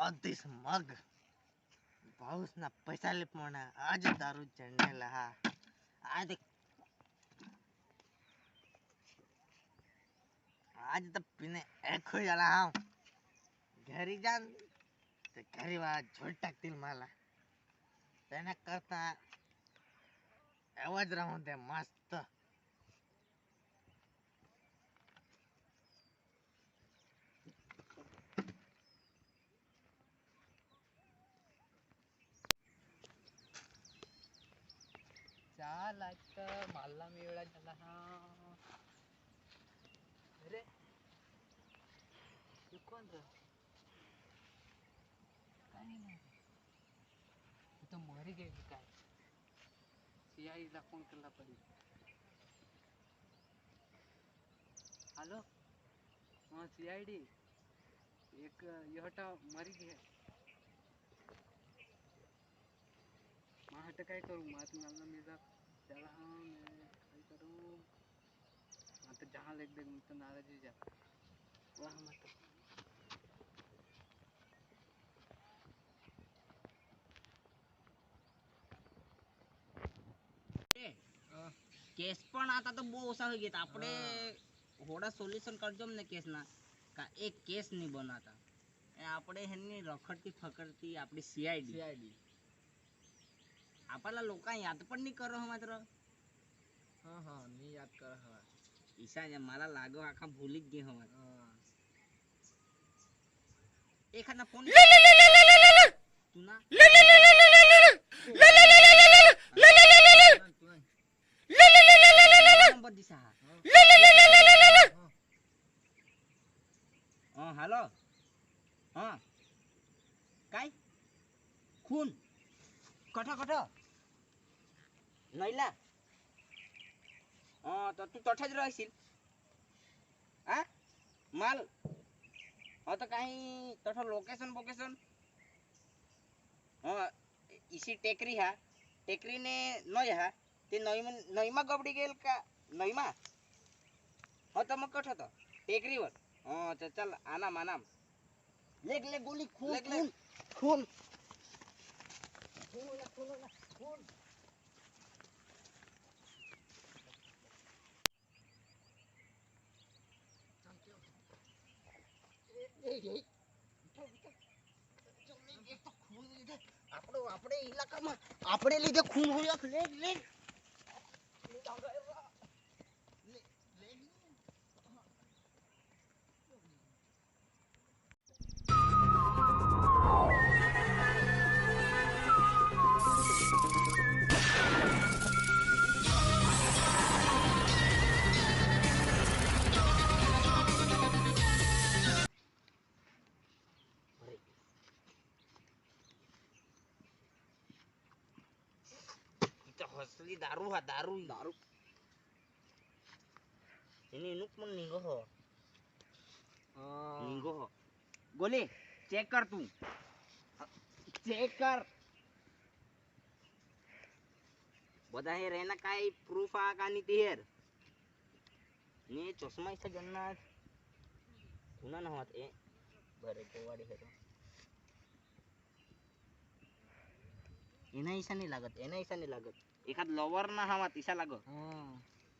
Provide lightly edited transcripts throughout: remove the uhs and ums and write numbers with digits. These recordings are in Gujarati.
30 मग पाऊस ना पैसाले पण आज दारू चढण्याला हा आज आज तर पिणे एक हो झाला हा घरी जाण तर घरी वा झोड टाकतील मला त्यांना करता आवाज राहून द्या मस्त चालायच मला मिळाला झाला हा अरे तू कोण रे काय नाही तू तर मरी गेली काय सीआयला फोन केला पाहिजे हॅलो हाँ सीआईडी एक यहटा मरी गया मैं हट काय करूँ मैं तुम्हारा मेरा चला हाँ मैं काय करूँ मैं तो जहाँ लेक देख मैं तो नाराज ही जा वहाँ मत केस पण आता तो બહુ ઓછા થઈ ગયા આપણે હોડા સોલ્યુશન કરજો ને કેસ ના કા એક કેસ નહીં બનાતા આપણે હેની રખડતી ફકડતી આપણી સીઆઈડી આપણા લોકો યાદ પણ નહીં કરો માત્ર हाँ हाँ नहीं याद कर हाँ ईशा जे माला लागो आखा भूली જ ગઈ હવે એખાદા ફોન તું ના नंबर दिसा हाँ हेलो हाँ काय खून कठा कठा नैला हाँ तो तू तठे ज रहिसिल आ माल हाँ तो कहीं तठो लोकेशन बोकेशन हाँ इसी टेकरी हा टेकरी ने नय हा ते नईमा गबडी गेल का नईमा हाँ तो मग कठ होता टेकरीवर हाँ तो चल आनाम आनाम लेग लेग गोली खून खून खून खून આપણે ઇલાકામાં આપણે લીધે ખૂન હોય લેગ લેગ असली दारू हा दारू दारू ini nuk men ninggo ho ninggo ho गोले चेक कर तू चेक कर बदा हे रहना काय प्रूफ आ का नहीं तेर ने चश्मा इसा जन्नत कुना ना होत ए बरे कोवाडी है तो एना ऐसा नहीं लागत एखाद लवर ना हवा तिसा लागो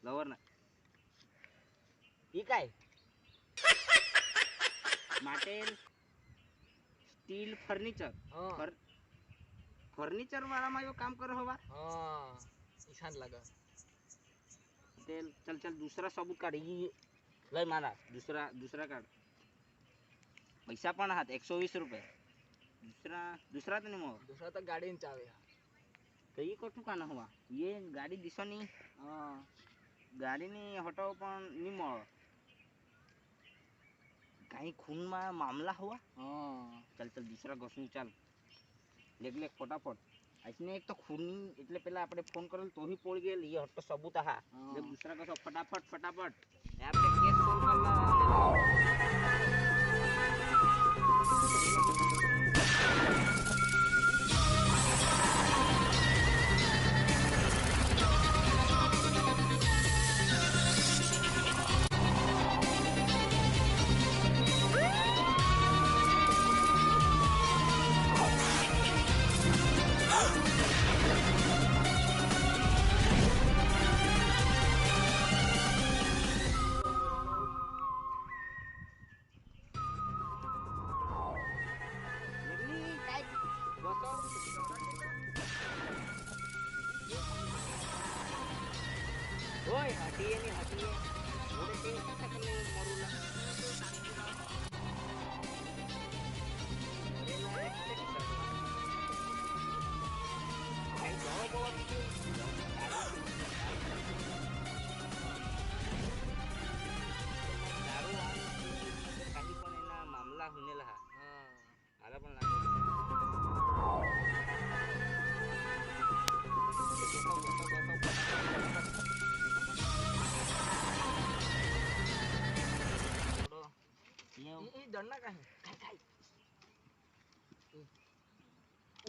लवर ना ठीक आहे माटेल स्टील फर्निचर फर्निचर वाला मा यो काम करो हवा ईशान लगा तेल चल चल दूसरा सबूत काढ लय मारा दूसरा काढ पैसा पण हात 120 रुपये दूसरा तो नहीं दूसरा तो गाड़ी में चावे तो ये कठू का ना हुआ ये गाड़ी दिसो नहीं गाड़ी नहीं हटाओ पण नहीं मळ कहीं खून में मामला हुआ चल चल दूसरा घसू चल लेग लेग फटाफट ऐसने एक तो खूनी એટલે પેલા આપણે ફોન કરેલ તો ही પોળ गेल ये हट सबूत हा जब दूसरा कसो फटाफट फटाफट આપણે केस सोल्व करला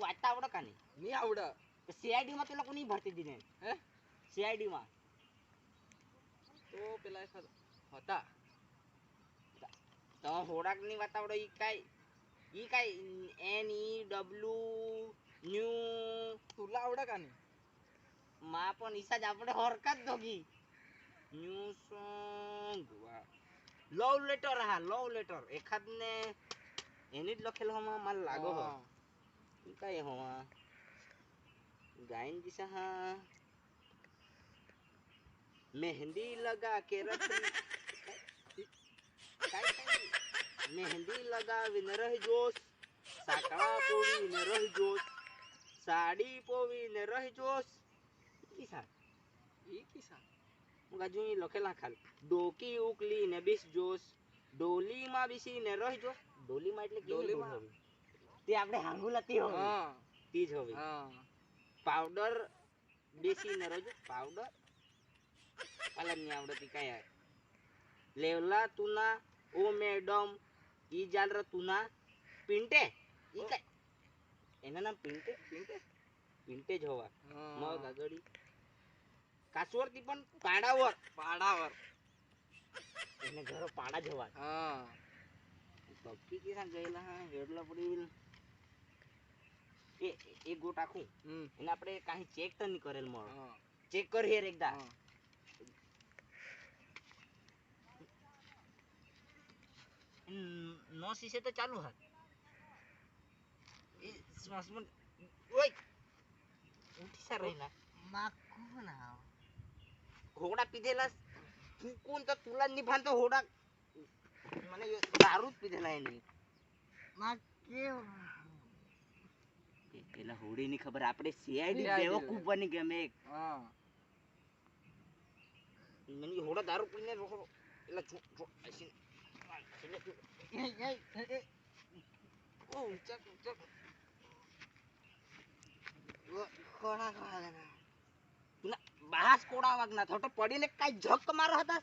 વાંચતા આવડે કા નહીં? નહીં આવડે. સીઆઈડી માં તો લોકો નહીં ભરતી દીને. હે? સીઆઈડી માં તો પેલા એક હતા. તો હોડાક ની વાત આવડે ઈ કાઈ NEW ન્યુ તુલા આવડે કા નહીં? માં પણ ઈસા જ આપણે હરકત દોગી ન્યુ સોંગ લવ લેટર. હા લવ લેટર એખાદ ને એની જ લખેલ હમાં માલ લાગો હો. ઈ કાઈ હોવા ગાયન દિશા હા मेहंदी लगा के रख मेहंदी लगाવીને રહી જોશ સાકળા પોવીને રહી જોશ સાડી પોવીને રહી જોશ કિસા ઈ કિસ્સા ગાજુની લખેલા ખાલી ડોકી ઉકલીને બીસ જોશ ડોલીમાં બેસીને રહી જોશ. ડોલીમાં એટલે કેવી ડોલીમાં? ડોલ હોવી? તે આપણે હાંગુલતી હોવી. હા તી જ હોવી. હા પાવડર બેસીને રહી જોશ. પાવડર પાલન ની આવડતી કઈ લેવલા તુના ઓ મેડમ ઈ જાલર તુના પિંટે ઈ કઈ એના નામ પિંટે પિંટે જ હોવા. મગ આગળી કાસવરતી પણ પાડાવર એને ઘરો પાડા જ હોવા. હા પક્ષી કેસા ગયેલા હા હેડલા પડી એ ગોટ આખું એને આપણે કાંઈ ચેક તો નહીં કરેલ મળે. ચેક કર હેર એકદા નો સીસે તો ચાલુ હાથ એ શ્વાસમાં ઓય ઉઠી સા રહીના માખો ના ઘોડા પીધેલા તું તો તુલા ની ભાન તો હોડા મને દારૂ જ પીધેલા એની માં કે પેલા હોડી ની ખબર આપણે સીઆઈડી બેવકૂફ બની ગમે એક. હા મને હોડા દારૂ પીને રોકો એલા જો આસી બાસ કોડા વાગના થોટો પડીને કાઈ ઝક મારો હતા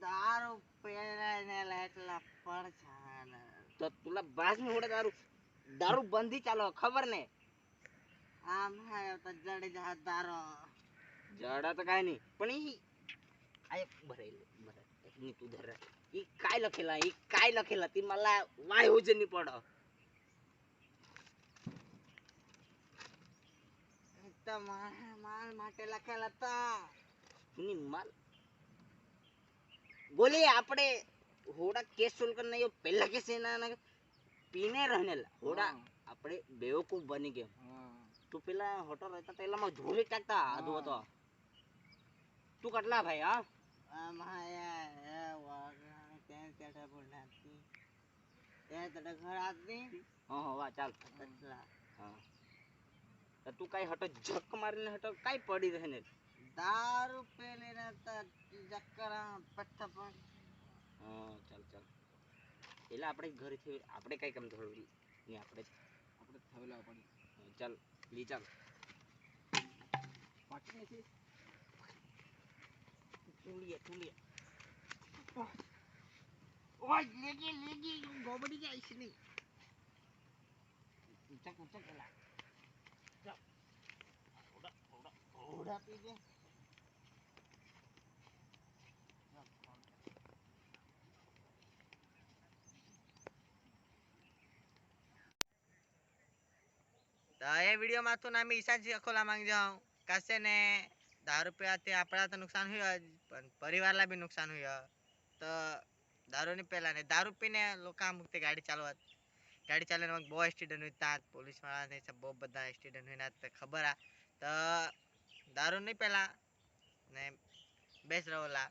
દારૂ પીને એટલા પડછાન તો તુલા બાસ ને હોડા દારૂ બંધી ચાલો ખબર ને આમ હે તો જડી જા દારો જડા તો કાઈ નહીં પણ ઈ આય ભરેલું ની તું ધર ઈ કાઈ લખેલા તી મલા વાય હોજે ની પડો તો માલ માટે લખેલા તા ની માલ બોલે આપણે હોડા કેસ સોલ્વ કરને યો પહેલા કેસ એના પીને રહેનેલા હોડા આપણે બેવકૂફ બની ગયા. તું પેલા હોટલ રહેતા તો એલામાં ઝોલી ટાકતા આદુ હતો તું કેટલા ભાઈ હા તું કઈ હટો ઝક મારીને હટો કઈ પડી રહે ને દારૂ પેલીને ચક્કર પથ્થા પર ચાલ એટલે આપણે ઘરેથી આપણે કઈ કામ ધોળવી ને આપણે થવેલા પડી ચાલ લી ચાલ પાટી નથી તુલિયા ઓય લેગી ગોબડી જાય છે નહીં ઊંચા પેલા ઓડા પી દે તો એ વિડીયોમાં તો નામે ઈશાજી અખોલા માંગ જાઉં કાસે ને દારૂ પીવાથી આપણા તો નુકસાન હોય જ પણ પરિવારલા બી નુકસાન હોય તો દારૂ નહીં પેલા ને દારૂ પીને લોકો મુક્તિ ગાડી ચાલીને બહુ એક્સિડન્ટ હોય ત્યાં પોલીસ વાળાને બહુ બધા એક્સિડન્ટ હોય ના ખબર આ તો दारू नहीं पहला ने बेच रहा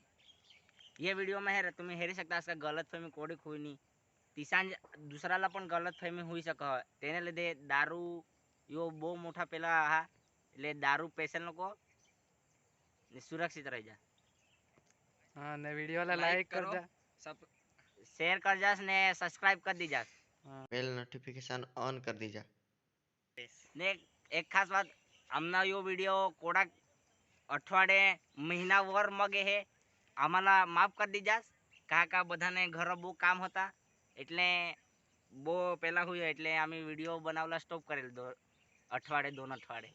ये वीडियो में है तुम्हें हेरी सकता इसका गलत फहमी कोड़ी कोई नहीं तीसान दूसरा ला पण गलत फहमी हुई सके तेने લીધે दारू यो બહુ મોટા પેલા હા એટલે दारू પેશન્ટ લોકો ને સુરક્ષિત રહી જા. હા ને વિડિયો ला लाइक कर जा सब शेयर कर जास ने सब्सक्राइब कर दी जास बेल नोटिफिकेशन ऑन कर दीजा ने एक खास बात आमना यो वीडियो कोड़ा अठवाडे महीना वर मगे है आम्हाला माफ कर दी जास का बधाने घर बહુ કામ હતા એટલે बो पेला हुई એટલે આમે વિડિયો બનાવલા સ્ટોપ કરેલ 2 અઠવાડિયે 2 અઠવાડિયે